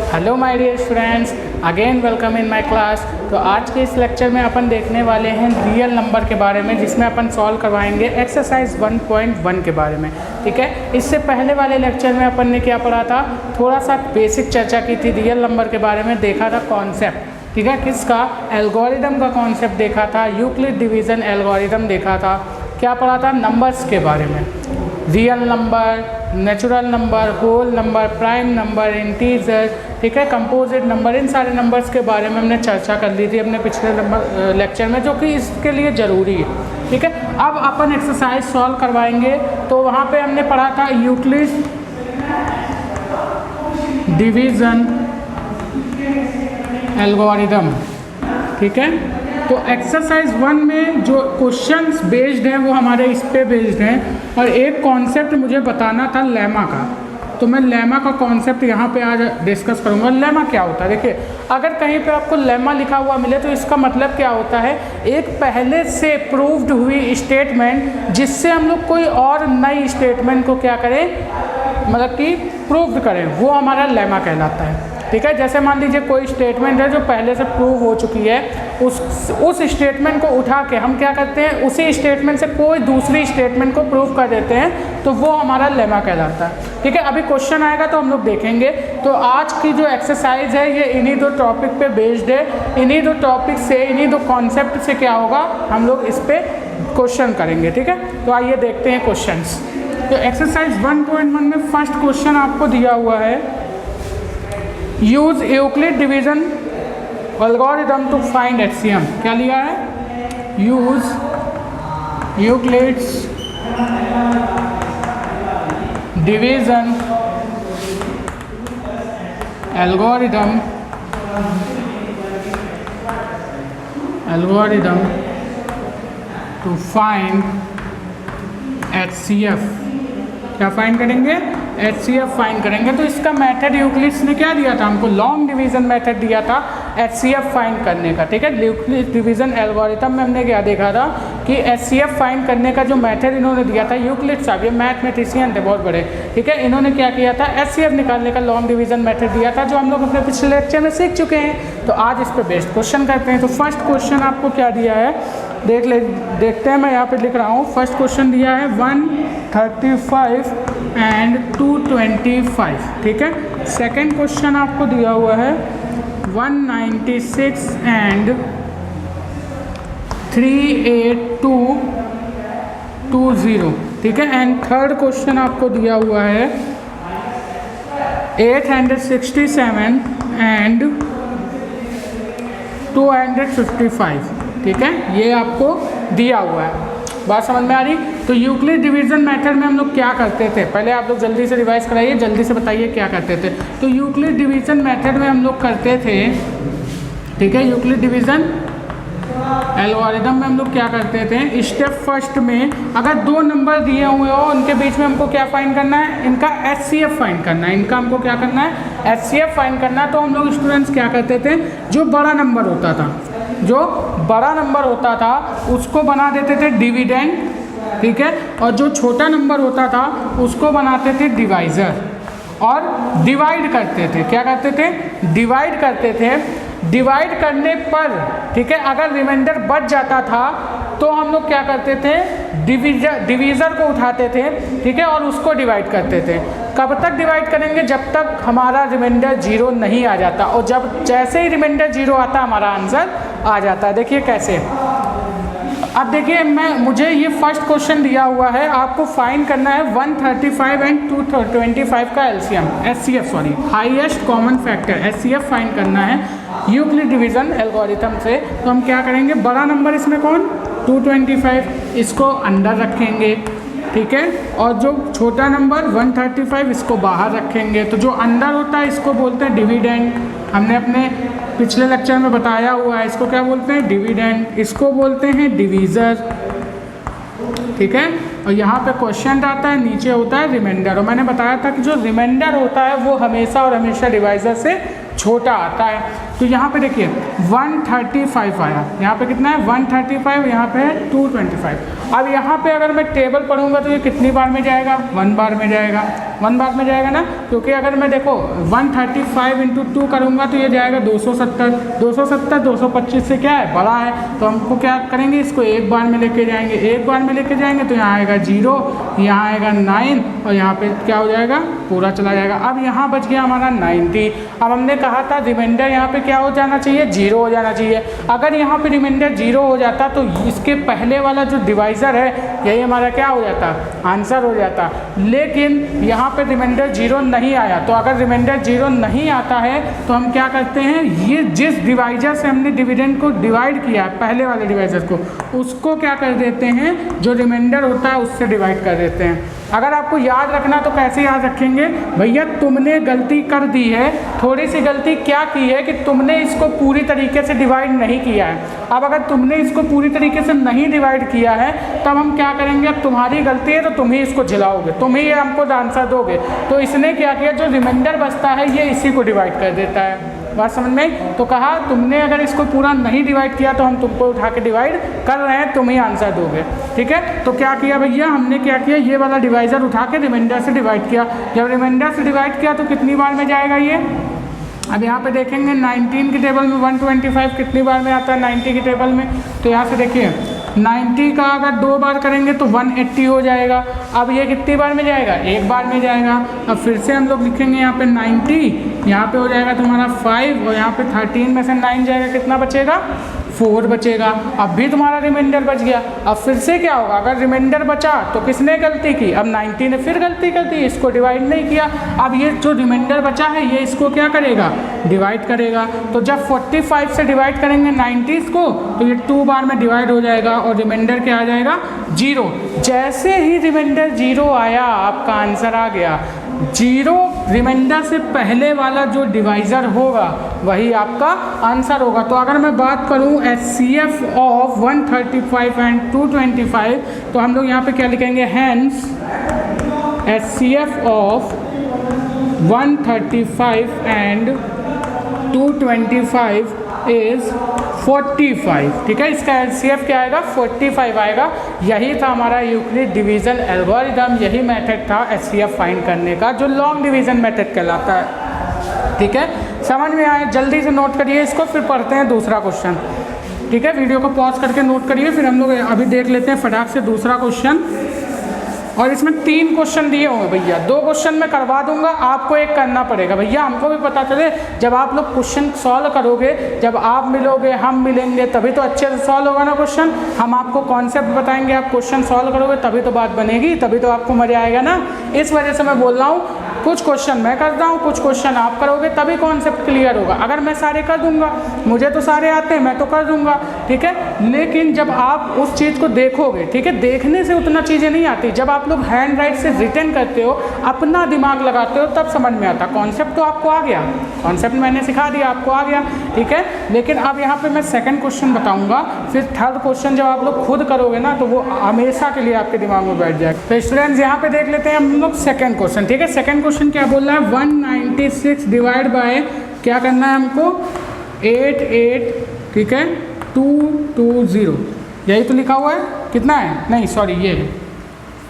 Hello my dear students, again welcome in my class. तो आज के इस लेक्चर में अपन देखने वाले हैं रियल नंबर के बारे में, जिसमें अपन सॉल्व करवाएंगे एक्सरसाइज 1.1 के बारे में। ठीक है, इससे पहले वाले लेक्चर में अपन ने क्या पढ़ा था, थोड़ा सा बेसिक चर्चा की थी रियल नंबर के बारे में, देखा था कॉन्सेप्ट। ठीक है, किसका, एल्गोरिदम का कॉन्सेप्ट देखा था, यूक्लिड डिवीज़न एल्गोरिदम देखा था। क्या पढ़ा था, नंबर्स के बारे में, real number, natural number, whole number, prime number, integer, ठीक है, कंपोजिट नंबर, इन सारे नंबर्स के बारे में हमने चर्चा कर ली थी अपने पिछले लेक्चर में, जो कि इसके लिए ज़रूरी है। ठीक है, अब अपन एक्सरसाइज सॉल्व करवाएंगे। तो वहाँ पे हमने पढ़ा था यूक्लिड डिवीज़न एल्गोरिदम। ठीक है, तो एक्सरसाइज 1 में जो क्वेश्चंस बेस्ड हैं वो हमारे इस पे बेस्ड हैं, और एक कॉन्सेप्ट मुझे बताना था लेमा का, तो मैं लेमा का कॉन्सेप्ट यहाँ पे आज डिस्कस करूँगा। लेमा क्या होता है, देखिए अगर कहीं पे आपको लेमा लिखा हुआ मिले तो इसका मतलब क्या होता है, एक पहले से प्रूव्ड हुई स्टेटमेंट जिससे हम लोग कोई और नई स्टेटमेंट को क्या करें, मतलब कि प्रूव्ड करें, वो हमारा लेमा कहलाता है। ठीक है, जैसे मान लीजिए कोई स्टेटमेंट है जो पहले से प्रूव हो चुकी है, उस स्टेटमेंट को उठा के हम क्या करते हैं, उसी स्टेटमेंट से कोई दूसरी स्टेटमेंट को प्रूव कर देते हैं, तो वो हमारा लेमा कहलाता है। ठीक है, अभी क्वेश्चन आएगा तो हम लोग देखेंगे। तो आज की जो एक्सरसाइज है ये इन्हीं दो टॉपिक पे बेस्ड है, इन्हीं दो टॉपिक से, इन्हीं दो कॉन्सेप्ट से क्या होगा, हम लोग इस पर क्वेश्चन करेंगे। ठीक है, तो आइए देखते हैं क्वेश्चंस। तो एक्सरसाइज 1.1 में फर्स्ट क्वेश्चन आपको दिया हुआ है, use Euclid division algorithm to find HCM। क्या लिया है, use Euclid's division algorithm to find HCF। क्या फाइंड करेंगे, HCF फाइंड करेंगे। तो इसका मेथड यूक्लिड्स ने क्या दिया था हमको, लॉन्ग डिवीज़न मेथड दिया था HCF फाइंड करने का। ठीक है, यूक्लिड डिवीज़न एल्गोरिथम में हमने क्या देखा था कि HCF फाइंड करने का जो मेथड इन्होंने दिया था, यूक्लिड साहब ये मैथमेटिशियन थे बहुत बड़े। ठीक है, इन्होंने क्या किया था, HCF निकालने का लॉन्ग डिवीज़न मेथड दिया था, जो हम लोग अपने पिछले लेक्चर में सीख चुके हैं। तो आज इस पर बेस्ड क्वेश्चन करते हैं। तो फर्स्ट क्वेश्चन आपको क्या दिया है, देखते हैं, मैं यहाँ पे लिख रहा हूँ। फर्स्ट क्वेश्चन दिया है 135 एंड 225। ठीक है, सेकंड क्वेश्चन आपको दिया हुआ है 196 एंड 38220। ठीक है, एंड थर्ड क्वेश्चन आपको दिया हुआ है 867 एंड 255। ठीक है, ये आपको दिया हुआ है, बात समझ में आ रही। तो यूक्लिड डिवीज़न मेथड में हम लोग क्या करते थे, पहले आप लोग जल्दी से रिवाइज कराइए, जल्दी से बताइए क्या करते थे। तो यूक्लिड डिवीज़न मेथड में हम लोग करते थे, ठीक है, यूक्लिड डिवीज़न एल्गोरिदम में हम लोग क्या करते थे, स्टेप फर्स्ट में अगर दो नंबर दिए हुए हो उनके बीच में हमको क्या फाइंड करना है, इनका HCF फाइंड करना है, इनका हमको क्या करना है, HCF फाइंड करना है। तो हम लोग स्टूडेंट्स क्या करते थे, जो बड़ा नंबर होता था उसको बना देते थे डिविडेंड। ठीक है, और जो छोटा नंबर होता था उसको बनाते थे डिवाइज़र, और डिवाइड करते थे। क्या करते थे, डिवाइड करते थे। डिवाइड करने पर, ठीक है, अगर रिमाइंडर बच जाता था तो हम लोग क्या करते थे, डिवीज़र को उठाते थे। ठीक है, और उसको डिवाइड करते थे। कब तक डिवाइड करेंगे, जब तक हमारा रिमाइंडर 0 नहीं आ जाता, और जब जैसे ही रिमाइंडर 0 आता हमारा आंसर आ जाता है। देखिए कैसे, अब देखिए मुझे ये फर्स्ट क्वेश्चन दिया हुआ है, आपको फाइंड करना है 135 एंड 225 का HCF highest common factor HCF find करना है यूक्लिड डिवीज़न एल्गोरिथम से। तो हम क्या करेंगे, बड़ा नंबर इसमें कौन, 225, इसको अंदर रखेंगे। ठीक है, और जो छोटा नंबर 135 इसको बाहर रखेंगे। तो जो अंदर होता है इसको बोलते हैं डिविडेंड, हमने अपने पिछले लेक्चर में बताया हुआ है, इसको क्या बोलते हैं, डिविडेंड, इसको बोलते हैं डिवीज़र। ठीक है, और यहाँ पे क्वेश्चन आता है, नीचे होता है रिमाइंडर, और मैंने बताया था कि जो रिमाइंडर होता है वो हमेशा और हमेशा डिवाइज़र से छोटा आता है। तो यहाँ पे देखिए 135 आया, यहाँ पे कितना है 135, यहाँ पे है 225। अब यहाँ पे अगर मैं टेबल पढ़ूंगा तो ये कितनी बार में जाएगा, 1 बार में जाएगा, 1 बार में जाएगा ना, क्योंकि अगर मैं देखो 135 इंटू 2 करूँगा तो ये जाएगा 270, 270 225 से क्या है बड़ा है, तो हमको क्या करेंगे इसको एक बार में लेके जाएंगे, एक बार में लेके जाएंगे तो यहाँ आएगा 0, यहाँ आएगा 9 और यहाँ पे क्या हो जाएगा पूरा चला जाएगा। अब यहाँ बच गया हमारा 90। अब हमने कहा था रिमाइंडर यहाँ पे क्या हो जाना चाहिए, 0 हो जाना चाहिए। अगर यहाँ पे रिमाइंडर 0 हो जाता तो इसके पहले वाला जो डिवाइज़र है यही हमारा क्या हो जाता, आंसर हो जाता। लेकिन यहाँ पे रिमाइंडर 0 नहीं आया, तो अगर रिमाइंडर 0 नहीं आता है तो हम क्या करते हैं, ये जिस डिवाइज़र से हमने डिविडेंड को डिवाइड किया है पहले वाले डिवाइज़र को, उसको क्या कर देते हैं, जो रिमाइंडर होता है उससे डिवाइड कर देते हैं। अगर आपको याद रखना तो कैसे याद रखेंगे, भैया तुमने गलती कर दी है, थोड़ी सी गलती क्या की है कि तुमने इसको पूरी तरीके से डिवाइड नहीं किया है। अब अगर तुमने इसको पूरी तरीके से नहीं डिवाइड किया है तब हम क्या करेंगे, अब तुम्हारी गलती है तो तुम ही इसको झिलाओगे, तुम ही हमको आंसर दोगे। तो इसने क्या किया, जो रिमाइंडर बचता है ये इसी को डिवाइड कर देता है। बात समझ में? तो कहा तुमने अगर इसको पूरा नहीं डिवाइड किया तो हम तुमको उठा के डिवाइड कर रहे हैं, तुम ही आंसर दोगे। ठीक है, तो क्या किया भैया, हमने क्या किया, ये वाला डिवाइज़र उठा के रिमाइंडर से डिवाइड किया। जब रिमाइंडर से डिवाइड किया तो कितनी बार में जाएगा ये, अब यहाँ पे देखेंगे 19 की टेबल में 125 कितनी बार में आता है 90 की टेबल में। तो यहाँ से देखिए 90 का अगर 2 बार करेंगे तो 180 हो जाएगा। अब ये कितनी बार में जाएगा, एक बार में जाएगा। अब फिर से हम लोग लिखेंगे यहाँ पे 90, यहाँ पे हो जाएगा तुम्हारा 5 और यहाँ पे 13 में से 9 जाएगा, कितना बचेगा 4 बचेगा। अब भी तुम्हारा रिमाइंडर बच गया। अब फिर से क्या होगा, अगर रिमाइंडर बचा तो किसने गलती की, अब 90 ने फिर गलती कर दी, इसको डिवाइड नहीं किया। अब ये जो रिमाइंडर बचा है ये इसको क्या करेगा, डिवाइड करेगा। तो जब 45 से डिवाइड करेंगे 90 को तो ये 2 बार में डिवाइड हो जाएगा और रिमाइंडर क्या आ जाएगा 0। जैसे ही रिमाइंडर 0 आया आपका आंसर आ गया। 0 रिमाइंडर से पहले वाला जो डिवाइज़र होगा वही आपका आंसर होगा। तो अगर मैं बात करूं HCF ऑफ 135 एंड 225 तो हम लोग यहाँ पे क्या लिखेंगे, hence HCF of 135 and 225 is 45। ठीक है, इसका HCF क्या आएगा 45 आएगा। यही था हमारा यूक्लिड डिवीज़न एल्गोरिदम, यही मेथड था HCF फाइंड करने का जो लॉन्ग डिवीज़न मेथड कहलाता है। ठीक है, समझ में आया, जल्दी से नोट करिए इसको, फिर पढ़ते हैं दूसरा क्वेश्चन। ठीक है, वीडियो को पॉज करके नोट करिए, फिर हम लोग अभी देख लेते हैं फटाक से दूसरा क्वेश्चन। और इसमें 3 क्वेश्चन दिए होंगे भैया, 2 क्वेश्चन मैं करवा दूंगा, आपको एक करना पड़ेगा। भैया हमको भी पता चले, जब आप लोग क्वेश्चन सॉल्व करोगे, जब आप मिलोगे हम मिलेंगे तभी तो अच्छे से सॉल्व होगा ना क्वेश्चन। हम आपको कॉन्सेप्ट बताएंगे, आप क्वेश्चन सॉल्व करोगे तभी तो बात बनेगी, तभी तो आपको मज़ा आएगा ना। इस वजह से मैं बोल रहा हूँ, कुछ क्वेश्चन मैं करता हूँ, कुछ क्वेश्चन आप करोगे तभी कॉन्सेप्ट क्लियर होगा। अगर मैं सारे कर दूंगा, मुझे तो सारे आते हैं, मैं तो कर दूंगा। ठीक है, लेकिन जब आप उस चीज़ को देखोगे, ठीक है, देखने से उतना चीज़ें नहीं आती, जब आप लोग हैंड राइट से रिटन करते हो, अपना दिमाग लगाते हो, तब समझ में आता। कॉन्सेप्ट तो आपको आ गया, कॉन्सेप्ट मैंने सिखा दिया, आपको आ गया। ठीक है, लेकिन अब यहाँ पे मैं सेकंड क्वेश्चन बताऊंगा, फिर थर्ड क्वेश्चन जब आप लोग खुद करोगे ना तो वो हमेशा के लिए आपके दिमाग में बैठ जाएगा। तो स्टूडेंट्स यहाँ पे देख लेते हैं हम लोग सेकंड क्वेश्चन। ठीक है, सेकंड क्वेश्चन क्या बोल रहा है, 196 डिवाइड बाय क्या करना है हमको, 88, ठीक है 220, यही तो लिखा हुआ है। कितना है, नहीं सॉरी, ये है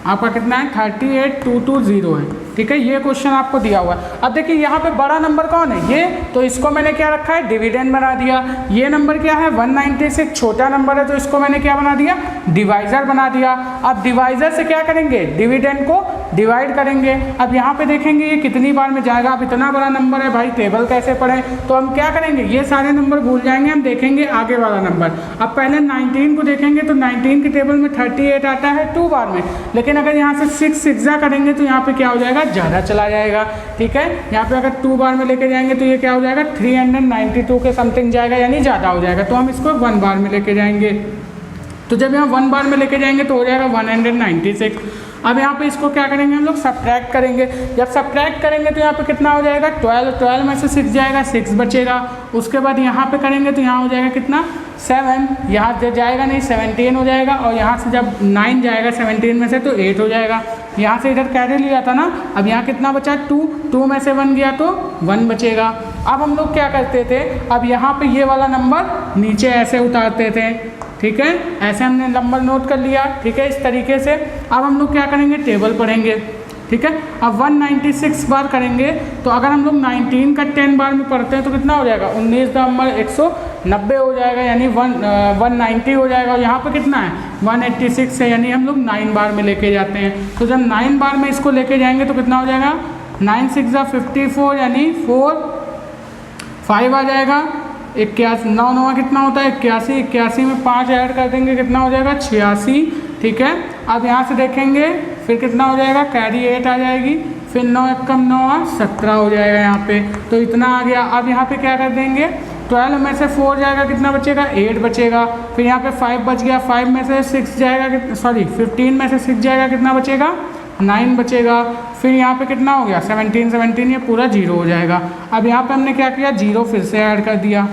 आपका कितना है 38220 है। ठीक है, ये क्वेश्चन आपको दिया हुआ है। अब देखिए यहाँ पे बड़ा नंबर कौन है, ये, तो इसको मैंने क्या रखा है, डिविडेंड बना दिया। ये नंबर क्या है 196, छोटा नंबर है तो इसको मैंने क्या बना दिया, डिवाइज़र बना दिया। अब डिवाइज़र से क्या करेंगे, डिविडेंड को डिवाइड करेंगे। अब यहाँ पे देखेंगे ये कितनी बार में जाएगा। अब इतना बड़ा नंबर है भाई, टेबल कैसे पढ़ें, तो हम क्या करेंगे, ये सारे नंबर भूल जाएंगे, हम देखेंगे आगे वाला नंबर। अब पहले 19 को देखेंगे तो 19 की टेबल में 38 आता है 2 बार में, लेकिन अगर यहाँ से 6 6 करेंगे तो यहाँ पे क्या हो जाएगा, ज़्यादा चला जाएगा। ठीक है, यहाँ पे अगर 2 बार में लेके जाएंगे तो ये क्या हो जाएगा 392 के समथिंग जाएगा, यानी ज़्यादा हो जाएगा। तो हम इसको 1 बार में लेके जाएंगे, तो जब यहाँ 1 बार में लेके जाएंगे तो हो जाएगा 196। अब यहाँ पे इसको क्या करेंगे हम लोग, सब्ट्रैक्ट करेंगे। जब सब्ट्रैक्ट करेंगे तो यहाँ पे कितना हो जाएगा 12 में से 6 जाएगा, 6 बचेगा। उसके बाद यहाँ पे करेंगे तो यहाँ हो जाएगा कितना 7, यहाँ जाएगा नहीं 17 हो जाएगा, और यहाँ से जब 9 जाएगा 17 में से तो 8 हो जाएगा। यहाँ से इधर कैरी लिया था ना, अब यहाँ कितना बचा 2 में से 1 गया तो 1 बचेगा। अब हम लोग क्या करते थे, अब यहाँ पे ये वाला नंबर नीचे ऐसे उतारते थे, ठीक है, ऐसे हमने नंबर नोट कर लिया, ठीक है, इस तरीके से। अब हम लोग क्या करेंगे, टेबल पढ़ेंगे, ठीक है। अब 196 बार करेंगे, तो अगर हम लोग 19 का 10 बार में पढ़ते हैं तो कितना हो जाएगा, 19 नंबर 190 हो जाएगा, यानी 190 हो जाएगा। और यहाँ पे कितना है, 186 है, यानी हम लोग 9 बार में लेके जाते हैं। तो जब 9 बार में इसको लेके जाएंगे तो कितना हो जाएगा, 9 6 54, यानी 4 5 आ जाएगा। 81 9 9 कितना होता है, 81, 81 में 5 ऐड कर देंगे, कितना हो जाएगा, 86, ठीक है। अब यहाँ से देखेंगे फिर कितना हो जाएगा, कैरी 8 आ जाएगी, फिर 9 एकम 9 17 हो जाएगा यहाँ पे, तो इतना आ गया। अब यहाँ पे क्या कर देंगे, 12 में से 4 जाएगा, कितना बचेगा, 8 बचेगा। फिर यहाँ पे 5 बच गया, 5 में से 6 जाएगा, सॉरी 15 में से 6 जाएगा, कितना बचेगा, 9 बचेगा। फिर यहाँ पे कितना हो गया, 17 17, ये पूरा 0 हो जाएगा। अब यहाँ पे हमने क्या किया, 0 फिर से ऐड कर दिया,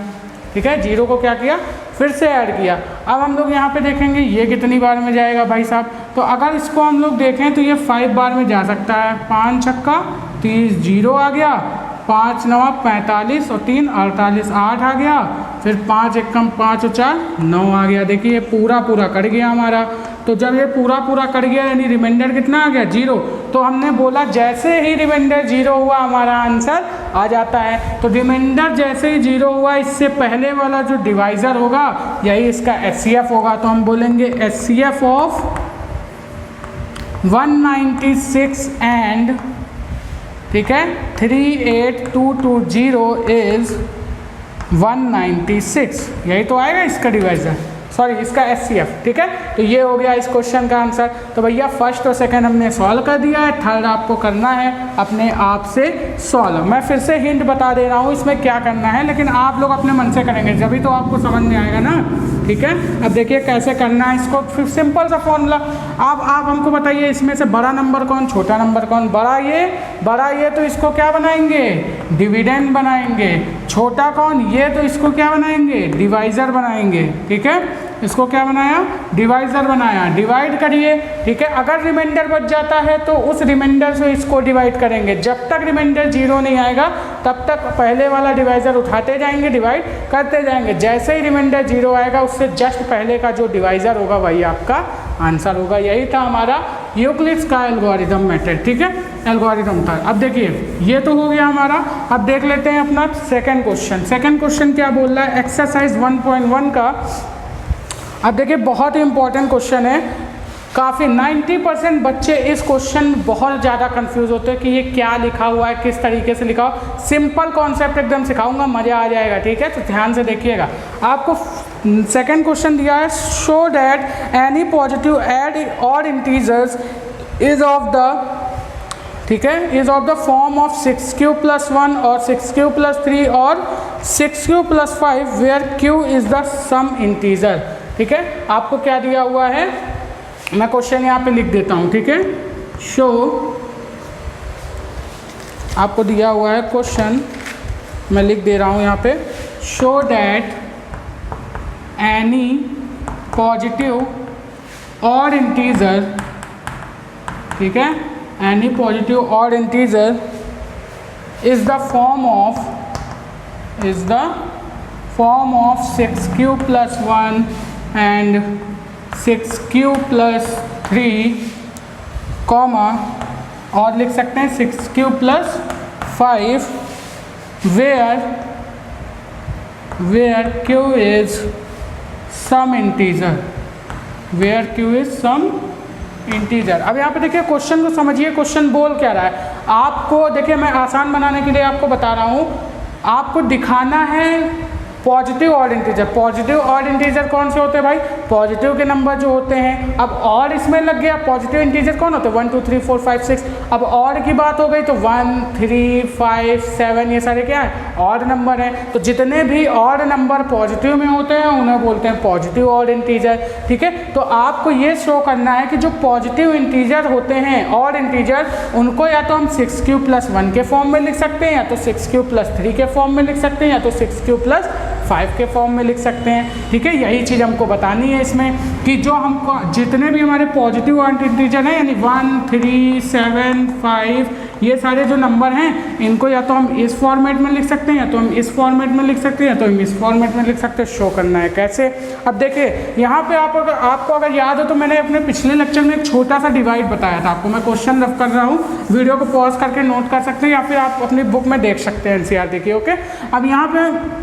ठीक है, 0 को क्या किया, फिर से ऐड किया। अब हम लोग यहाँ पे देखेंगे ये कितनी बार में जाएगा भाई साहब, तो अगर इसको हम लोग देखें तो ये 5 बार में जा सकता है। 5 छक्का 30, 0 आ गया, 5 9 45 और 3 48, 8 आ गया, फिर 5 एकम 5 और 4 9 आ गया। देखिए पूरा पूरा कट गया हमारा। तो जब ये पूरा पूरा कट गया यानी रिमाइंडर कितना आ गया, 0। तो हमने बोला जैसे ही रिमाइंडर 0 हुआ हमारा आंसर आ जाता है। तो रिमाइंडर जैसे ही 0 हुआ, इससे पहले वाला जो डिवाइज़र होगा यही इसका HCF होगा। तो हम बोलेंगे HCF ऑफ 196 एंड, ठीक है, 38220 इज़ 196, यही तो आएगा इसका डिवाइज़र, सॉरी इसका HCF, ठीक है। तो ये हो गया इस क्वेश्चन का आंसर। तो भैया फर्स्ट और सेकंड हमने सॉल्व कर दिया है, थर्ड आपको करना है अपने आप से सॉल्व। मैं फिर से हिंट बता दे रहा हूँ इसमें क्या करना है, लेकिन आप लोग अपने मन से करेंगे जभी तो आपको समझ में आएगा ना, ठीक है। अब देखिए कैसे करना है इसको, फिर सिंपल सा फॉर्मूला। आप हमको बताइए इसमें से बड़ा नंबर कौन, छोटा नंबर कौन, बड़ा ये तो इसको क्या बनाएंगे, डिविडेंड बनाएंगे। छोटा कौन, ये तो इसको क्या बनाएंगे, डिवाइज़र बनाएंगे, ठीक है। इसको क्या बनाया, डिवाइज़र बनाया, डिवाइड करिए, ठीक है। अगर रिमाइंडर बच जाता है तो उस रिमाइंडर से इसको डिवाइड करेंगे। जब तक रिमाइंडर 0 नहीं आएगा तब तक पहले वाला डिवाइज़र उठाते जाएंगे, डिवाइड करते जाएंगे। जैसे ही रिमाइंडर 0 आएगा उससे जस्ट पहले का जो डिवाइज़र होगा वही आपका आंसर होगा। यही था हमारा यूक्लिड्स का एल्गोरिथम मेथड, ठीक है, एल्गोरिथम था। अब देखिए ये तो हो गया हमारा। अब देख लेते हैं अपना सेकंड क्वेश्चन। सेकंड क्वेश्चन क्या बोल रहा है, एक्सरसाइज 1.1 का। अब देखिए बहुत ही इंपॉर्टेंट क्वेश्चन है, काफ़ी 90% बच्चे इस क्वेश्चन में बहुत ज़्यादा कंफ्यूज होते हैं कि ये क्या लिखा हुआ है, किस तरीके से लिखा हो। सिंपल कॉन्सेप्ट एकदम सिखाऊंगा, मज़ा आ जाएगा, ठीक है। तो ध्यान से देखिएगा। आपको सेकंड क्वेश्चन दिया है, show that any positive add और इंटीजर्स इज ऑफ द, ठीक है, is of the form of 6q + 1 और 6q + 3 और 6q + 5 where q is the some integer, ठीक है। आपको क्या दिया हुआ है, मैं क्वेश्चन यहाँ पे लिख देता हूँ, ठीक है। शो, आपको दिया हुआ है क्वेश्चन, मैं लिख दे रहा हूँ यहाँ पे, शो दैट एनी पॉजिटिव और इंटीजर, ठीक है, एनी पॉजिटिव और integer is the form of 6q + 1 and 6q + 3, comma, और लिख सकते हैं 6q + 5 where q is some integer, where q is some integer. अब यहाँ पे देखिए क्वेश्चन को समझिए, क्वेश्चन बोल क्या रहा है। आपको देखिए मैं आसान बनाने के लिए आपको बता रहा हूँ, आपको दिखाना है पॉजिटिव और इंटीजर। पॉजिटिव और इंटीजर कौन से होते हैं भाई, पॉजिटिव के नंबर जो होते हैं। अब और इसमें लग गया, पॉजिटिव इंटीजर कौन होते हैं, 1 2 3 4 5 6। अब और की बात हो गई तो 1 3 5 7 ये सारे क्या है, और नंबर हैं। तो जितने भी और नंबर पॉजिटिव में होते हैं उन्हें बोलते हैं पॉजिटिव और इंटीजर, ठीक है। तो आपको ये शो करना है कि जो पॉजिटिव इंटीजर होते हैं और इंटीजर, उनको या तो हम 6q + 1 के फॉर्म में लिख सकते हैं, या तो 6q + 3 के फॉर्म में लिख सकते हैं, या तो 6q + 5 के फॉर्म में लिख सकते हैं। ठीक है, यही चीज़ हमको बतानी है इसमें कि जो हमको जितने भी हमारे पॉजिटिव इंटीजर हैं यानी 1, 3, 7, 5 ये सारे जो नंबर हैं इनको या तो हम इस फॉर्मेट में लिख सकते हैं या तो हम इस फॉर्मेट में लिख सकते हैं या तो हम इस फॉर्मेट में लिख सकते हैं। शो करना है कैसे, अब देखिए यहाँ पे आपको अगर याद हो तो मैंने अपने पिछले लेक्चर में एक छोटा सा डिवाइड बताया था आपको। मैं क्वेश्चन रफ कर रहा हूँ, वीडियो को पॉज करके नोट कर सकते हैं या फिर आप अपनी बुक में देख सकते हैं एनसीईआरटी की। ओके, अब यहाँ पे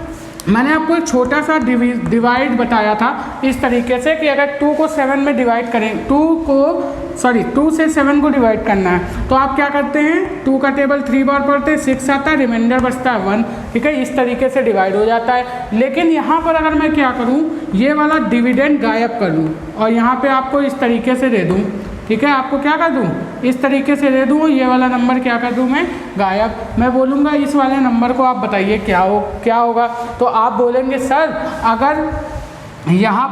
मैंने आपको एक छोटा सा डिवाइड बताया था इस तरीके से कि अगर 2 को 7 में डिवाइड करें 2 से 7 को डिवाइड करना है तो आप क्या करते हैं 2 का टेबल 3 बार पढ़ते हैं, 6 आता है, रिमाइंडर बचता है 1। ठीक है, इस तरीके से डिवाइड हो जाता है। लेकिन यहाँ पर अगर मैं क्या करूँ, ये वाला डिविडेंड गायब कर दूँ और यहाँ पे आपको इस तरीके से दे दूँ। ठीक है, आपको क्या कर दूँ, इस तरीके से दे दूँ, ये वाला नंबर क्या कर दूँ मैं गायब। मैं बोलूँगा इस वाले नंबर को आप बताइए क्या होगा, तो आप बोलेंगे सर अगर यहाँ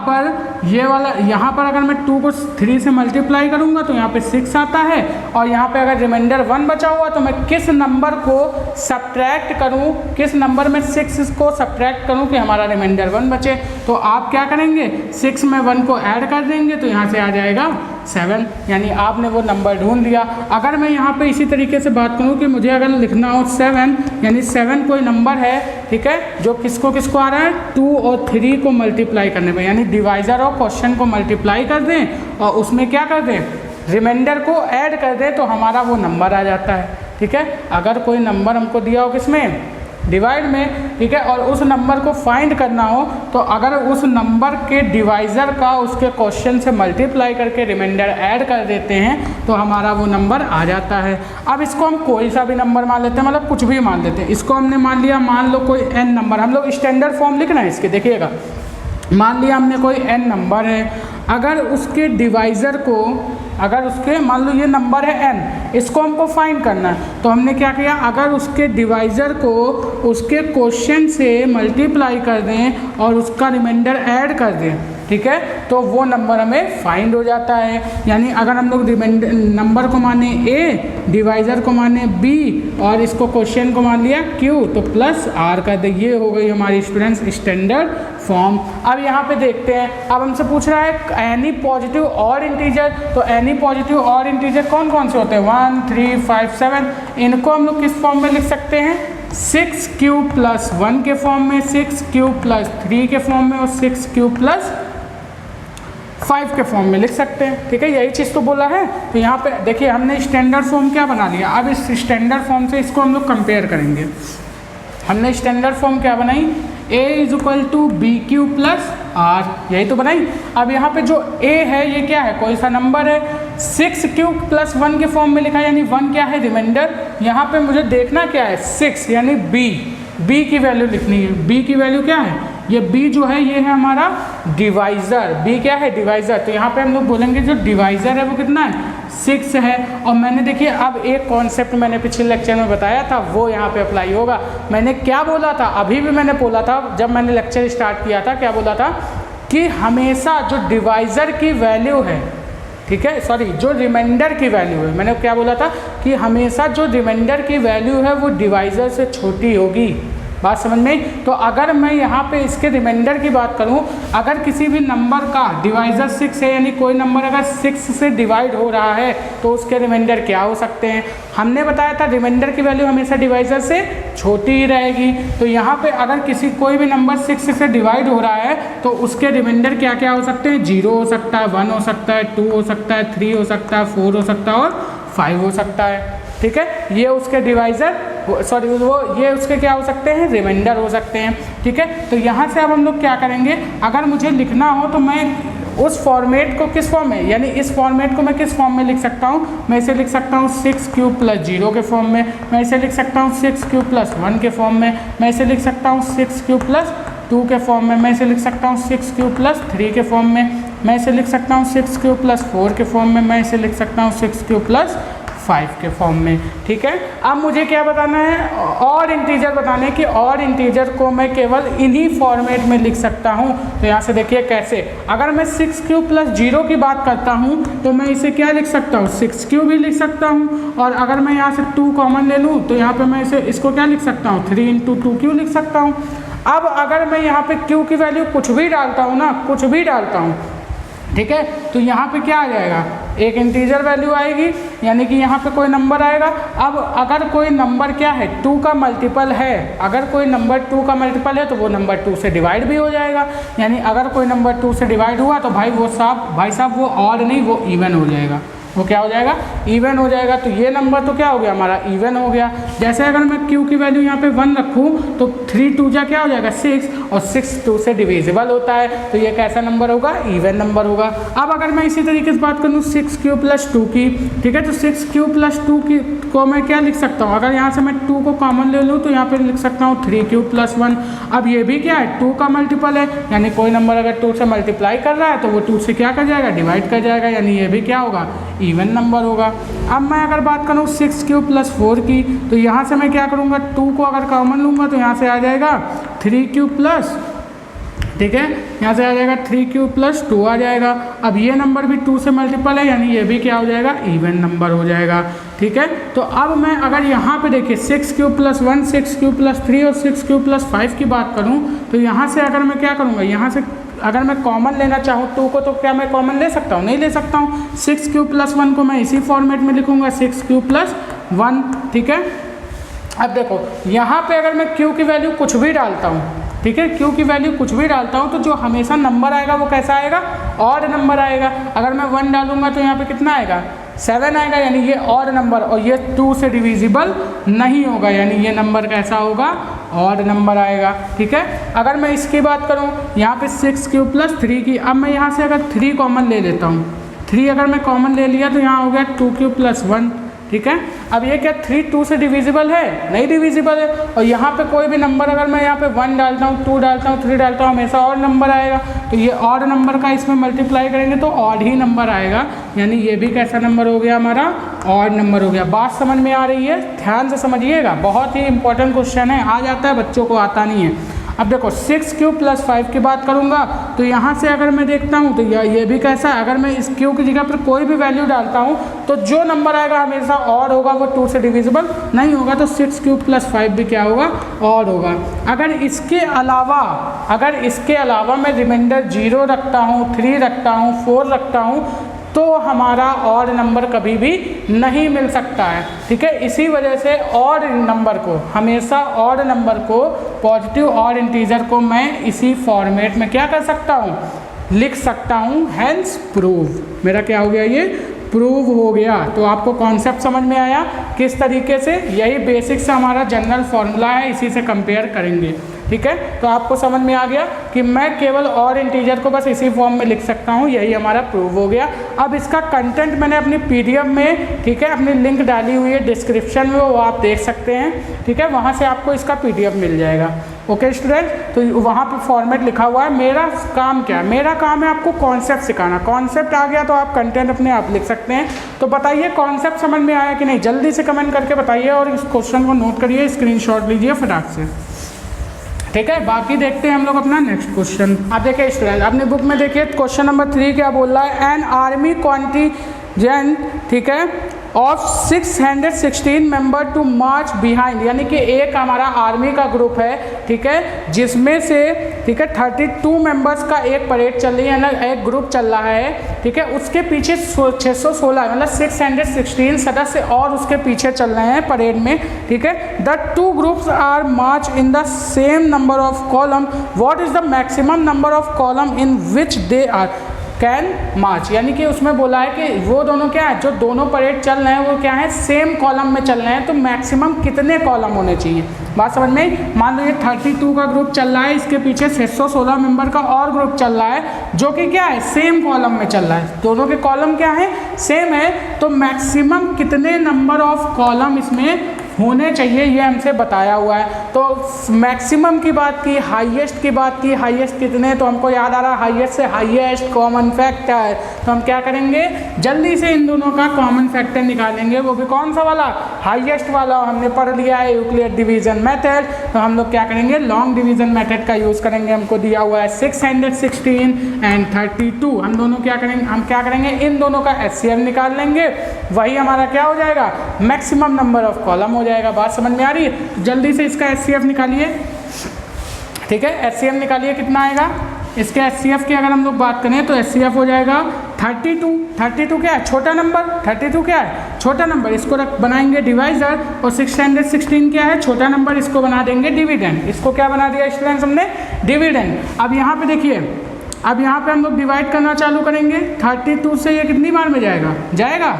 पर अगर मैं 2 को 3 से मल्टीप्लाई करूँगा तो यहाँ पे 6 आता है और यहाँ पे अगर रिमाइंडर 1 बचा हुआ तो मैं किस नंबर को सब्ट्रैक्ट करूँ, किस नंबर में 6 को सब्ट्रैक्ट करूँ कि हमारा रिमाइंडर 1 बचे। तो आप क्या करेंगे 6 में 1 को ऐड कर देंगे तो यहाँ से आ जाएगा 7, यानी आपने वो नंबर ढूंढ लिया। अगर मैं यहाँ पे इसी तरीके से बात करूँ कि मुझे अगर लिखना हो 7 यानी 7 कोई नंबर है, ठीक है, जो किसको आ रहा है 2 और 3 को मल्टीप्लाई करने में, यानी डिवाइजर और क्वेश्चन को मल्टीप्लाई कर दें और उसमें क्या कर दें रिमाइंडर को ऐड कर दें तो हमारा वो नंबर आ जाता है। ठीक है, अगर कोई नंबर हमको दिया हो किसमें डिवाइड में, ठीक है, और उस नंबर को फाइंड करना हो तो अगर उस नंबर के डिवाइज़र का उसके क्वेश्चन से मल्टीप्लाई करके रिमाइंडर ऐड कर देते हैं तो हमारा वो नंबर आ जाता है। अब इसको हम कोई सा भी नंबर मान लेते हैं, मतलब कुछ भी मान लेते हैं। इसको हमने मान लिया, मान लो कोई n नंबर, हम लोग स्टैंडर्ड फॉर्म लिखना है इसके, देखिएगा मान लिया हमने कोई n नंबर है, अगर उसके डिवाइज़र को मान लो ये नंबर है n, इसको हमको फाइंड करना है तो हमने क्या किया, अगर उसके डिवाइज़र को उसके क्वेश्चन से मल्टीप्लाई कर दें और उसका रिमाइंडर ऐड कर दें, ठीक है, तो वो नंबर हमें फाइंड हो जाता है। यानी अगर हम लोग रिमाइंडर नंबर को माने a, डिवाइज़र को माने b और इसको क्वेश्चन को मान लिया q तो प्लस r कर दे, ये हो गई हमारी स्टूडेंट्स स्टैंडर्ड फॉर्म। अब यहाँ पे देखते हैं, अब हमसे पूछ रहा है एनी पॉजिटिव और इंटीजर, तो एनी पॉजिटिव और इंटीजर कौन कौन से होते हैं 1, 3, 5, 7, इनको हम लोग किस फॉर्म में लिख सकते हैं 6q + 1 के फॉर्म में, 6q + 3 के फॉर्म में और 6q + 5 के फॉर्म में लिख सकते हैं। ठीक है, यही चीज़ तो बोला है। तो यहाँ पे देखिए हमने स्टैंडर्ड फॉर्म क्या बना लिया, अब इस स्टैंडर्ड फॉर्म से इसको हम लोग कंपेयर करेंगे। हमने स्टैंडर्ड फॉर्म क्या बनाई a = bq + r, यही तो बनाई। अब यहाँ पे जो a है ये क्या है, कोई सा नंबर है, 6q + 1 के फॉर्म में लिखा है, यानी 1 क्या है रिमाइंडर। यहाँ पे मुझे देखना क्या है 6 यानी b की वैल्यू लिखनी है। b की वैल्यू क्या है, ये b जो है ये है हमारा डिवाइज़र, b क्या है डिवाइज़र। तो यहाँ पे हम लोग बोलेंगे जो डिवाइज़र है वो कितना है 6 है। और मैंने देखिए अब एक कॉन्सेप्ट मैंने पिछले लेक्चर में बताया था वो यहाँ पे अप्लाई होगा। मैंने क्या बोला था, अभी भी मैंने बोला था जब मैंने लेक्चर स्टार्ट किया था, क्या बोला था कि हमेशा जो डिवाइज़र की वैल्यू है, ठीक है, सॉरी जो रिमाइंडर की वैल्यू है, मैंने क्या बोला था कि हमेशा जो रिमाइंडर की वैल्यू है वो डिवाइज़र से छोटी होगी। बात समझ में। तो अगर मैं यहाँ पे इसके रिमाइंडर की बात करूँ, अगर किसी भी नंबर का डिवाइज़र 6 है, यानी कोई नंबर अगर 6 से डिवाइड हो रहा है तो उसके रिमाइंडर क्या हो सकते हैं। हमने बताया था रिमाइंडर की वैल्यू हमेशा डिवाइज़र से छोटी ही रहेगी। तो यहाँ पे अगर कोई भी नंबर 6 से डिवाइड हो रहा है तो उसके रिमाइंडर क्या क्या हो सकते हैं, 0 हो सकता है, 1 हो सकता है, 2 हो सकता है, 3 हो सकता है, 4 हो सकता है और 5 हो सकता है। ठीक है, ये उसके ये उसके क्या हो सकते हैं, रिमाइंडर हो सकते हैं। ठीक है, तो यहाँ से अब हम लोग क्या करेंगे, अगर मुझे लिखना हो तो मैं उस फॉर्मेट को किस फॉर्म में, यानी इस फॉर्मेट को मैं किस फॉर्म में लिख सकता हूँ, मैं इसे लिख सकता हूँ 6q + 0 के फॉर्म में, मैं इसे लिख सकता हूँ 6q + 1 के फॉर्म में, मैं इसे लिख सकता हूँ 6q + 2 के फॉर्म में, मैं इसे लिख सकता हूँ 6q + 3 के फॉर्म में, मैं इसे लिख सकता हूँ 6q + 4 के फॉर्म में, मैं इसे लिख सकता हूँ 6q + 5 के फॉर्म में। ठीक है, अब मुझे क्या बताना है, और इंटीजर बताने हैं कि और इंटीजर को मैं केवल इन्हीं फॉर्मेट में लिख सकता हूँ। तो यहाँ से देखिए कैसे, अगर मैं 6q + 0 की बात करता हूँ तो मैं इसे क्या लिख सकता हूँ, 6q भी लिख सकता हूँ, और अगर मैं यहाँ से 2 कॉमन ले लूँ तो यहाँ पे मैं इसको क्या लिख सकता हूँ, 3 × 2q लिख सकता हूँ। अब अगर मैं यहाँ पे Q की वैल्यू कुछ भी डालता हूँ ना, कुछ भी डालता हूँ, ठीक है, तो यहाँ पे क्या आ जाएगा, एक इंटीजर वैल्यू आएगी, यानी कि यहाँ पे कोई नंबर आएगा। अब अगर कोई नंबर क्या है 2 का मल्टीपल है, अगर कोई नंबर 2 का मल्टीपल है तो वो नंबर 2 से डिवाइड भी हो जाएगा, यानी अगर कोई नंबर 2 से डिवाइड हुआ तो भाई साहब वो ऑड नहीं, वो इवन हो जाएगा। वो क्या हो जाएगा, इवन हो जाएगा। तो ये नंबर तो क्या हो गया हमारा, इवन हो गया। जैसे अगर मैं Q की वैल्यू यहाँ पे 1 रखूँ तो 3 2 जा क्या हो जाएगा 6, और 6 2 से डिविजिबल होता है, तो ये कैसा नंबर होगा, इवन नंबर होगा। अब अगर मैं इसी तरीके से बात करूँ 6Q + 2 की, ठीक है, तो 6Q + 2 की को मैं क्या लिख सकता हूँ, अगर यहाँ से मैं 2 को कॉमन ले लूँ तो यहाँ पे लिख सकता हूँ 3Q + 1। अब ये भी क्या है, 2 का मल्टीपल है, यानी कोई नंबर अगर 2 से मल्टीप्लाई कर रहा है तो वो 2 से क्या कर जाएगा, डिवाइड कर जाएगा, यानी ये भी क्या होगा, इवन नंबर होगा। अब मैं अगर बात करूँ 6Q + 4 की, तो यहाँ से मैं क्या करूँगा, 2 को अगर कॉमन लूँगा तो यहाँ से आ जाएगा 3Q प्लस, ठीक है, यहाँ से आ जाएगा 3Q + 2 आ जाएगा। अब ये नंबर भी 2 से मल्टीपल है, यानी ये भी क्या हो जाएगा, इवन नंबर हो जाएगा, ठीक है। तो अब मैं अगर यहाँ पे देखिए 6Q + 1, 6Q + 3 और 6Q + 5 की बात करूँ तो यहाँ से अगर मैं क्या करूँगा, यहाँ से अगर मैं कॉमन लेना चाहूँ 2 को तो क्या मैं कॉमन ले सकता हूँ, नहीं ले सकता हूँ। 6Q + 1 को मैं इसी फॉर्मेट में लिखूँगा 6Q + 1, ठीक है। अब देखो यहाँ पे अगर मैं Q की वैल्यू कुछ भी डालता हूँ, ठीक है, Q की वैल्यू कुछ भी डालता हूँ तो जो हमेशा नंबर आएगा वो कैसा आएगा, ऑड नंबर आएगा। अगर मैं 1 डालूंगा तो यहाँ पे कितना आएगा, 7 आएगा, यानी ये ऑड नंबर, और ये 2 से डिविजिबल नहीं होगा, यानी ये नंबर कैसा होगा, ऑड नंबर आएगा, ठीक है। अगर मैं इसकी बात करूँ यहाँ पे 6Q + 3 की, अब मैं यहाँ से अगर 3 कॉमन ले लेता हूँ, 3 अगर मैं कॉमन ले लिया तो यहाँ हो गया 2Q + 1, ठीक है। अब ये क्या 3 2 से डिविजिबल है, नहीं डिविजिबल है, और यहाँ पे कोई भी नंबर अगर मैं यहाँ पे 1 डालता हूँ, 2 डालता हूँ, 3 डालता हूँ, हमेशा ऑड नंबर आएगा, तो ये ऑड नंबर का इसमें मल्टीप्लाई करेंगे तो ऑड ही नंबर आएगा, यानी ये भी कैसा नंबर हो गया हमारा, ऑड नंबर हो गया। बात समझ में आ रही है, ध्यान से समझिएगा, बहुत ही इंपॉर्टेंट क्वेश्चन है, आ जाता है बच्चों को, आता नहीं है। अब देखो 6Q + 5 की बात करूँगा तो यहाँ से अगर मैं देखता हूँ तो ये भी कैसा है, अगर मैं इस Q की जगह पर कोई भी वैल्यू डालता हूँ तो जो नंबर आएगा हमेशा ऑड होगा, वो 2 से डिविजिबल नहीं होगा, तो 6Q + 5 भी क्या होगा, ऑड होगा। अगर इसके अलावा मैं रिमाइंडर 0 रखता हूँ, 3 रखता हूँ, 4 रखता हूँ तो हमारा ऑड नंबर कभी भी नहीं मिल सकता है, ठीक है। इसी वजह से ऑड नंबर को, हमेशा ऑड नंबर को, पॉजिटिव ऑड इंटीजर को मैं इसी फॉर्मेट में क्या कर सकता हूँ, लिख सकता हूँ, हेंस प्रूव। मेरा क्या हो गया, ये प्रूव हो गया। तो आपको कॉन्सेप्ट समझ में आया किस तरीके से, यही बेसिक से हमारा जनरल फॉर्मूला है, इसी से कंपेयर करेंगे, ठीक है। तो आपको समझ में आ गया कि मैं केवल और इंटीजर को बस इसी फॉर्म में लिख सकता हूँ, यही हमारा प्रूव हो गया। अब इसका कंटेंट मैंने अपनी PDF में, ठीक है, अपनी लिंक डाली हुई है डिस्क्रिप्शन में, वो आप देख सकते हैं, ठीक है, वहाँ से आपको इसका PDF मिल जाएगा। ओके स्टूडेंट, तो वहाँ पे फॉर्मेट लिखा हुआ है। मेरा काम क्या है, मेरा काम है आपको कॉन्सेप्ट सिखाना। कॉन्सेप्ट आ गया तो आप कंटेंट अपने आप लिख सकते हैं। तो बताइए कॉन्सेप्ट समझ में आया कि नहीं, जल्दी से कमेंट करके बताइए, और इस क्वेश्चन को नोट करिए, स्क्रीनशॉट लीजिए फटाक से, ठीक है। बाकी देखते हैं हम लोग अपना नेक्स्ट क्वेश्चन। आप देखिए स्टूडेंट, अपने बुक में देखिए क्वेश्चन नंबर 3 क्या बोल रहा है, एन आर्मी कॉन्टिजेंट, ठीक है, of 616 member to march behind, यानी कि एक हमारा आर्मी का ग्रुप है, ठीक है, जिसमें से, ठीक है, 32 मेंबर्स का एक परेड चल रही है ना, एक ग्रुप चल रहा है, ठीक है, उसके पीछे 616 मतलब 616 सदस्य और उसके पीछे चल रहे हैं परेड में, ठीक है। The 2 groups are march in the same number of column, what is the maximum number of column in which they are can march, यानी कि उसमें बोला है कि वो दोनों क्या है, जो दोनों परेड चल रहे हैं वो क्या है, सेम कॉलम में चल रहे हैं, तो मैक्सिमम कितने कॉलम होने चाहिए। बात समझ में, मान लो ये 32 का ग्रुप चल रहा है, इसके पीछे 616 मेंबर का और ग्रुप चल रहा है, जो कि क्या है, सेम कॉलम में चल रहा है, दोनों के कॉलम क्या है, सेम है, तो मैक्सिमम कितने नंबर ऑफ कॉलम इसमें होने चाहिए ये हमसे बताया हुआ है। तो मैक्सिमम की बात की, हाईएस्ट की बात की, हाईएस्ट कितने, तो हमको याद आ रहा है हाईएस्ट से हाईएस्ट कॉमन फैक्टर, तो हम क्या करेंगे, जल्दी से इन दोनों का कॉमन फैक्टर निकालेंगे, वो भी कौन सा वाला, हाईएस्ट वाला। हमने पढ़ लिया है यूक्लिड डिवीजन मेथड, तो हम लोग क्या करेंगे, लॉन्ग डिवीजन मेथड का यूज़ करेंगे। हमको दिया हुआ है 616 एंड 32, हम दोनों क्या करेंगे, इन दोनों का HCF निकाल लेंगे, वही हमारा क्या हो जाएगा, मैक्सिमम नंबर ऑफ कॉलम हो जाएगा। बात समझ में आ रही है, जल्दी से इसका HCF निकालिए, ठीक है। HCF निकालिए कितना आएगा, इसके HCF की अगर हम लोग बात करें तो HCF हो जाएगा 32। 32 क्या है, छोटा नंबर, 32 क्या है छोटा नंबर, इसको बनाएंगे डिवाइजर, और 616 क्या है छोटा नंबर, इसको बना देंगे डिविडेंड। इसको क्या बना दिया स्टूडेंट्स हमने, डिविडेंड। अब यहाँ पे देखिए, अब यहाँ पे हम लोग डिवाइड करना चालू करेंगे, 32 से ये कितनी बार में जाएगा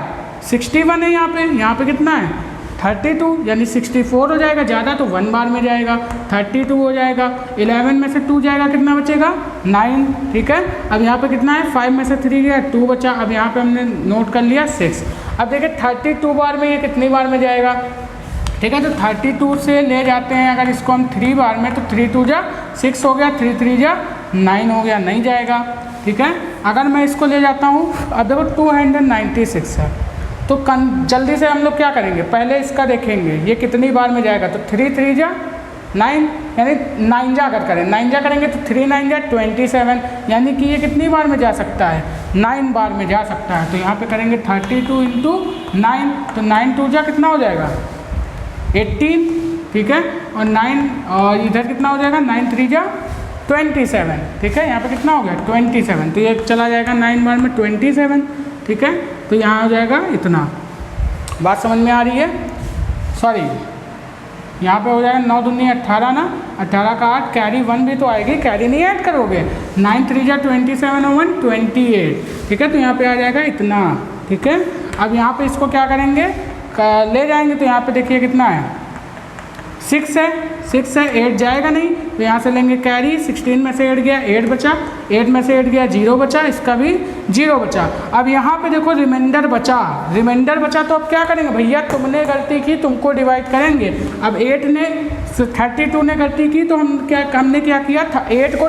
61 है यहाँ पे कितना है 32, यानी 64 हो जाएगा, ज़्यादा तो 1 बार में जाएगा, 32 हो जाएगा, 11 में से 2 जाएगा, कितना बचेगा 9, ठीक है। अब यहाँ पे कितना है, 5 में से 3 गया 2 बचा, अब यहाँ पे हमने नोट कर लिया 6। अब देखिए 32 बार में ये कितनी बार में जाएगा, ठीक है। तो 32 से ले जाते हैं अगर इसको हम 3 बार में, तो 3 2 जा 6 हो गया, 3 3 जा 9 हो गया, नहीं जाएगा, ठीक है। अगर मैं इसको ले जाता हूँ, अब देखो 296 है, तो जल्दी से हम लोग क्या करेंगे, पहले इसका देखेंगे ये कितनी बार में जाएगा, तो 3 3 जा 9, यानी 9 जा अगर करें 9 जा करेंगे तो 3 9 जा 27, यानी कि ये कितनी बार में जा सकता है 9 बार में जा सकता है। तो यहाँ पे करेंगे 32 इंटू 9, तो 9 2 जा कितना हो जाएगा 18, ठीक है, और 9 और इधर कितना हो जाएगा 9 3 जा 27, ठीक है। यहाँ पे कितना हो गया 27, तो ये चला जाएगा 9 बार में 27, ठीक है। तो यहाँ हो जाएगा इतना, बात समझ में आ रही है, सॉरी यहाँ पे हो जाएगा 9 दूनी 18 ना, 18 का 8, कैरी 1 भी तो आएगी, कैरी नहीं ऐड करोगे, 9 3 जा 27 और 1 28, ठीक है। तो यहाँ पे आ जाएगा इतना, ठीक है। अब यहाँ पे इसको क्या करेंगे, ले जाएंगे, तो यहाँ पे देखिए कितना है 6 है, 6 है, 8 जाएगा नहीं, तो यहाँ से लेंगे कैरी, 16 में से 8 गया 8 बचा, 8 में से 8 गया 0 बचा, इसका भी 0 बचा। अब यहाँ पे देखो रिमाइंडर बचा, तो अब क्या करेंगे भैया, तुमने गलती की तुमको डिवाइड करेंगे। अब 32 ने गलती की, तो हमने क्या किया, 8 को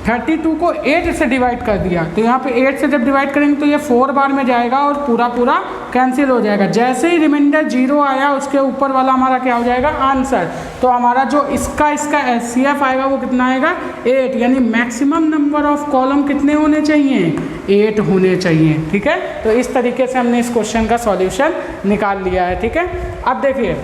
32 को 8 से डिवाइड कर दिया, तो यहाँ पे 8 से जब डिवाइड करेंगे तो ये 4 बार में जाएगा और पूरा कैंसिल हो जाएगा। जैसे ही रिमाइंडर 0 आया, उसके ऊपर वाला हमारा क्या हो जाएगा आंसर, तो हमारा जो इसका HCF आएगा वो कितना आएगा 8, यानी मैक्सिमम नंबर ऑफ कॉलम कितने होने चाहिए 8 होने चाहिए, ठीक है। तो इस तरीके से हमने इस क्वेश्चन का सॉल्यूशन निकाल लिया है, ठीक है। अब देखिए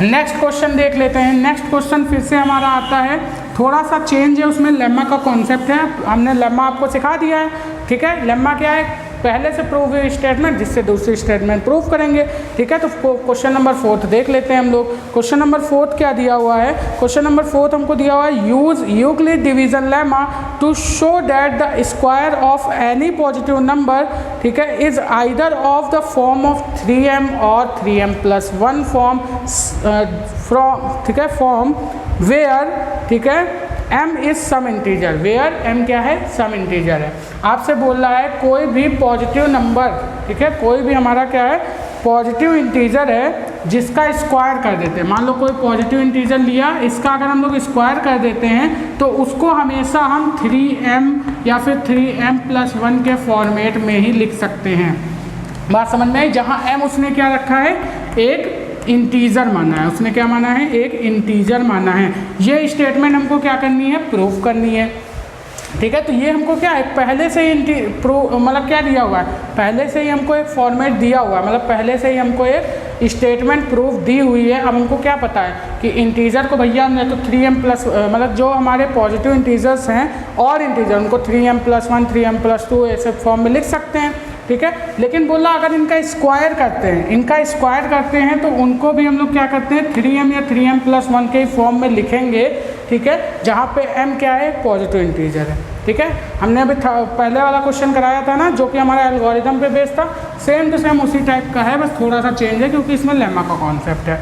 नेक्स्ट क्वेश्चन देख लेते हैं। नेक्स्ट क्वेश्चन फिर से हमारा आता है, थोड़ा सा चेंज है उसमें, लेम्मा का कॉन्सेप्ट है, हमने लेम्मा आपको सिखा दिया है, ठीक है। लेम्मा क्या है, पहले से प्रूव हुई स्टेटमेंट जिससे दूसरी स्टेटमेंट प्रूव करेंगे, ठीक है। तो क्वेश्चन नंबर 4 देख लेते हैं हम लोग। क्वेश्चन नंबर 4 क्या दिया हुआ है, क्वेश्चन नंबर 4 हमको दिया हुआ है, use Euclid division lemma to show that the square of any positive number, ठीक है, is either of the form of 3m और 3m+1 फॉर्म फ्रॉम, ठीक है, फॉर्म वेयर, ठीक है, m is some integer, where m क्या है some integer है। आपसे बोल रहा है कोई भी पॉजिटिव नंबर, ठीक है, कोई भी हमारा क्या है पॉजिटिव इंटीजर है जिसका स्क्वायर कर देते हैं, मान लो कोई पॉजिटिव इंटीजर लिया, इसका अगर हम लोग स्क्वायर कर देते हैं तो उसको हमेशा हम 3m या फिर 3m+1 के फॉर्मेट में ही लिख सकते हैं। बात समझ में आई, जहाँ m उसने क्या रखा है एक इंटीजर माना है, उसने क्या माना है एक इंटीजर माना है। ये स्टेटमेंट हमको क्या करनी है प्रूफ करनी है, ठीक है। तो ये हमको क्या है पहले से ही मतलब क्या दिया हुआ है, पहले से ही हमको एक फॉर्मेट दिया हुआ है, मतलब पहले से ही हमको एक स्टेटमेंट प्रूफ दी हुई है। अब हमको क्या पता है कि इंटीजर को भैया हमने तो 3m+ मतलब जो हमारे पॉजिटिव इंटीजर्स हैं और इंटीजर उनको 3m+1 3m+2 ऐसे फॉर्म में लिख सकते हैं, ठीक है। लेकिन बोला अगर इनका स्क्वायर करते हैं तो उनको भी हम लोग क्या करते हैं 3m या 3m+1 के फॉर्म में लिखेंगे, ठीक है, जहाँ पे m क्या है पॉजिटिव इंटीजर है, ठीक है। हमने अभी पहले वाला क्वेश्चन कराया था ना जो कि हमारा एल्गोरिथम पे बेस्ड था, सेम टू सेम उसी टाइप का है, बस थोड़ा सा चेंज है क्योंकि इसमें लेमा का कॉन्सेप्ट है।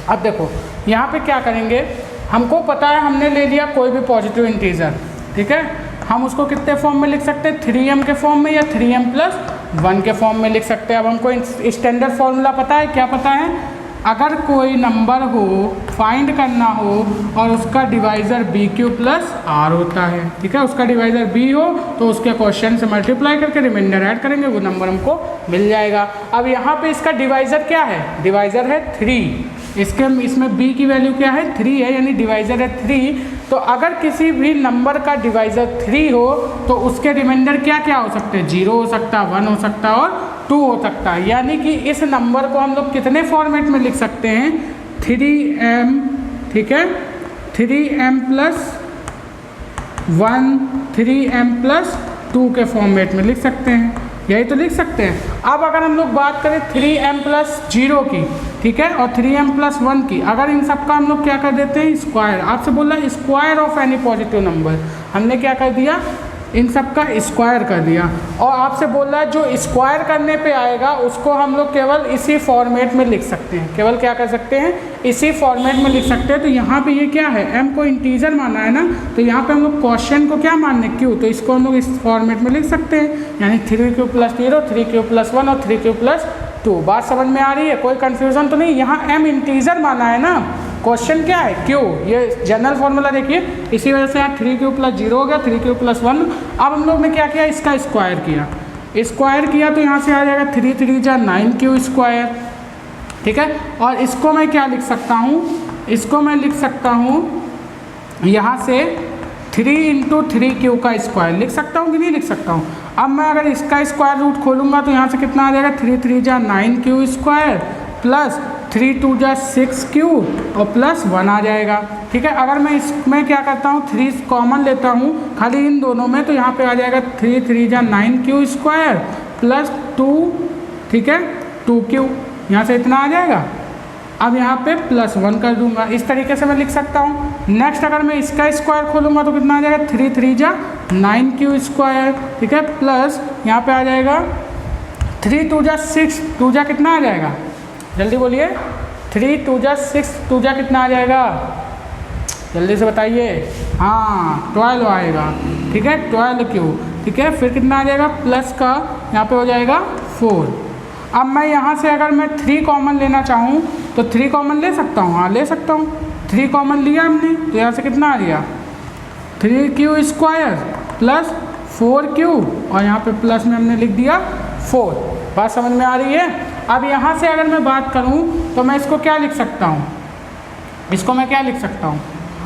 अब देखो यहाँ पे क्या करेंगे, हमको पता है हमने ले लिया कोई भी पॉजिटिव इंटीजर, ठीक है, हम उसको कितने फॉर्म में लिख सकते हैं 3m के फॉर्म में या 3m+1 के फॉर्म में लिख सकते हैं। अब हमको स्टैंडर्ड फॉर्मूला पता है, क्या पता है, अगर कोई नंबर हो फाइंड करना हो और उसका डिवाइज़र BQ+R होता है, ठीक है, उसका डिवाइज़र B हो तो उसके क्वेश्चन से मल्टीप्लाई करके रिमाइंडर ऐड करेंगे, वो नंबर हमको मिल जाएगा। अब यहाँ पे इसका डिवाइज़र क्या है, डिवाइज़र है 3, इसमें B की वैल्यू क्या है 3 है, यानी डिवाइज़र है 3। तो अगर किसी भी नंबर का डिवाइज़र 3 हो तो उसके रिमाइंडर क्या क्या हो सकते हैं, 0 हो सकता है, 1 हो सकता है और 2 हो सकता है। यानी कि इस नंबर को हम लोग कितने फॉर्मेट में लिख सकते हैं 3m ठीक है, 3m+1 3m+2 के फॉर्मेट में लिख सकते हैं, यही तो लिख सकते हैं। अब अगर हम लोग बात करें 3m+0 की, ठीक है, और 3m+1 की, अगर इन सब का हम लोग क्या कर देते हैं स्क्वायर, आपसे बोल रहा है square of any positive number, हमने क्या कर दिया इन सब का स्क्वायर कर दिया, और आपसे बोल रहा है जो स्क्वायर करने पे आएगा उसको हम लोग केवल इसी फॉर्मेट में लिख सकते हैं, केवल क्या कर सकते हैं इसी फॉर्मेट में लिख सकते हैं। तो यहाँ पे ये क्या है m को इंटीजर माना है ना, तो यहाँ पे हम लोग क्वेश्चन को क्या मानने q, तो इसको हम लोग इस फॉर्मेट में लिख सकते हैं, यानी 3q+0 3q+1 और 3q+2। बात समझ में आ रही है, कोई कन्फ्यूज़न तो नहीं। यहाँ m इंटीजर माना है ना, क्वेश्चन क्या है q, ये जनरल फॉर्मूला देखिए, इसी वजह से यहाँ 3q+0 हो गया 3q+1। अब हम लोग ने क्या किया इसका स्क्वायर किया, स्क्वायर किया तो यहाँ से आ जाएगा 3 3 जा 9q², ठीक है। और इसको मैं क्या लिख सकता हूँ, इसको मैं लिख सकता हूँ यहाँ से 3 × 3q का स्क्वायर लिख सकता हूँ कि नहीं लिख सकता हूँ। अब मैं अगर इसका स्क्वायर रूट खोलूँगा तो यहाँ से कितना आ जाएगा 3 3 जा 9q² प्लस 3 2 जा 6q और +1 आ जाएगा, ठीक है। अगर मैं इसमें क्या करता हूँ 3 कॉमन लेता हूँ खाली इन दोनों में, तो यहाँ पे आ जाएगा 3 3 जा 9q² +2, ठीक है 2q, यहाँ से इतना आ जाएगा। अब यहाँ पे +1 कर दूंगा, इस तरीके से मैं लिख सकता हूँ। नेक्स्ट अगर मैं इसका स्क्वायर खोलूँगा तो कितना आ जाएगा 3 3 जा 9q², ठीक है, प्लस यहाँ पे आ जाएगा 3 2 जा 6, 2 जा कितना आ जाएगा जल्दी बोलिए, 3 2 जा 6, 2 जा कितना आ जाएगा जल्दी से बताइए, हाँ 12 आएगा, ठीक है 12q, ठीक है। फिर कितना आ जाएगा प्लस का यहाँ पे हो जाएगा 4। अब मैं यहाँ से अगर मैं 3 कॉमन लेना चाहूँ तो 3 कॉमन ले सकता हूँ, हाँ ले सकता हूँ। 3 कॉमन लिया हमने तो यहाँ से कितना आ गया 3q² प्लस 4q और यहाँ पे प्लस में हमने लिख दिया 4। बात समझ में आ रही है। अब यहाँ से अगर मैं बात करूँ तो मैं इसको क्या लिख सकता हूँ, इसको मैं क्या लिख सकता हूँ,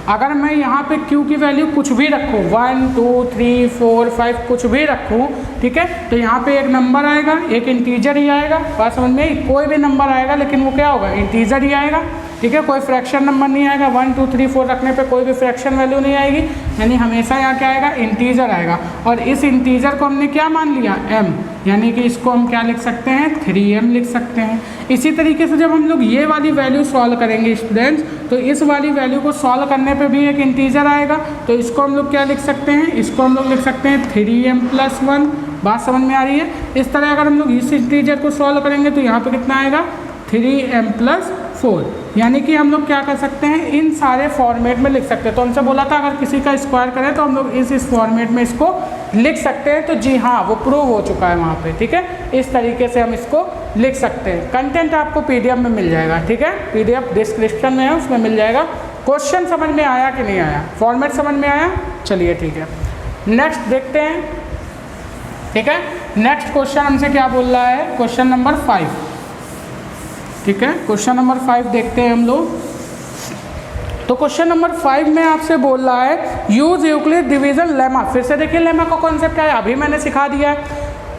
अगर मैं यहाँ पे q की वैल्यू कुछ भी रखूँ 1 2 3 4 5 कुछ भी रखूँ, ठीक है, तो यहाँ पे एक नंबर आएगा, एक इंटीजर ही आएगा। बात समझ में, कोई भी नंबर आएगा लेकिन वो क्या होगा इंटीजर ही आएगा, ठीक है, कोई फ्रैक्शन नंबर नहीं आएगा। 1 2 3 4 रखने पे कोई भी फ्रैक्शन वैल्यू नहीं आएगी, यानी हमेशा यहाँ क्या आएगा इंटीजर आएगा। और इस इंटीजर को हमने क्या मान लिया m, यानी कि इसको हम क्या लिख सकते हैं 3m लिख सकते हैं। इसी तरीके से जब हम लोग ये वाली वैल्यू सॉल्व करेंगे स्टूडेंट्स, तो इस वाली वैल्यू को सॉल्व करने पे भी एक इंटीजर आएगा, तो इसको हम लोग क्या लिख सकते हैं, इसको हम लोग लिख सकते हैं 3m+1। बात समझ में आ रही है। इस तरह अगर हम लोग इस इंटीजर को सॉल्व करेंगे तो यहाँ पे कितना आएगा 3m+4, यानी कि हम लोग क्या कर सकते हैं इन सारे फॉर्मेट में लिख सकते हैं। तो हमसे बोला था अगर किसी का स्क्वायर करें तो हम लोग इस फॉर्मेट में इसको लिख सकते हैं, तो जी हाँ वो प्रूव हो चुका है वहाँ पे, ठीक है। इस तरीके से हम इसको लिख सकते हैं। कंटेंट आपको PDF में मिल जाएगा, ठीक है, PDF डिस्क्रिप्शन में है, उसमें मिल जाएगा। क्वेश्चन समझ में आया कि नहीं आया, फॉर्मेट समझ में आया, चलिए ठीक है नेक्स्ट देखते हैं, ठीक है। नेक्स्ट क्वेश्चन हमसे क्या बोल रहा है, क्वेश्चन नंबर 5, ठीक है, क्वेश्चन नंबर 5 देखते हैं हम लोग। तो क्वेश्चन नंबर 5 में आपसे बोल रहा है यूज यूक्लिड डिवीजन लेमा। फिर से देखिए लेमा का कॉन्सेप्ट क्या है, अभी मैंने सिखा दिया है।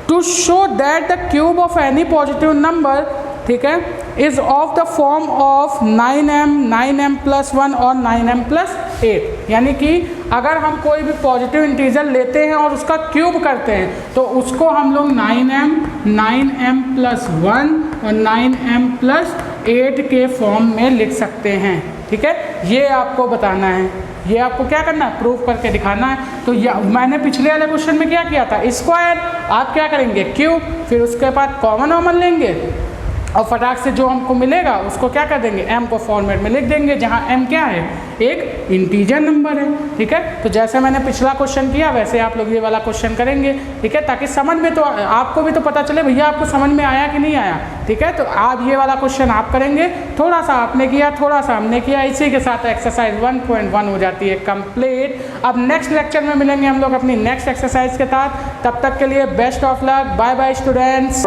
To show that the cube of any positive number, ठीक है, is of the form of 9m 9m+1 और 9m+8, यानी कि अगर हम कोई भी पॉजिटिव इंटीजर लेते हैं और उसका क्यूब करते हैं तो उसको हम लोग 9m 9m+1 और 9m+8 के फॉर्म में लिख सकते हैं, ठीक है। ये आपको बताना है, ये आपको क्या करना है प्रूफ करके दिखाना है। तो मैंने पिछले वाले क्वेश्चन में क्या किया था स्क्वायर, आप क्या करेंगे क्यूब, फिर उसके बाद कॉमन लेंगे और फटाक से जो हमको मिलेगा उसको क्या कर देंगे m को फॉर्मेट में लिख देंगे, जहाँ m क्या है एक इंटीजर नंबर है, ठीक है। तो जैसे मैंने पिछला क्वेश्चन किया वैसे आप लोग ये वाला क्वेश्चन करेंगे, ठीक है, ताकि समझ में तो आपको भी तो पता चले भैया आपको समझ में आया कि नहीं आया, ठीक है। तो आप ये वाला क्वेश्चन आप करेंगे, थोड़ा सा आपने किया थोड़ा सा हमने किया, इसी के साथ एक्सरसाइज 1.1 हो जाती है कंप्लीट। अब नेक्स्ट लेक्चर में मिलेंगे हम लोग अपनी नेक्स्ट एक्सरसाइज के साथ, तब तक के लिए best of luck, bye bye students.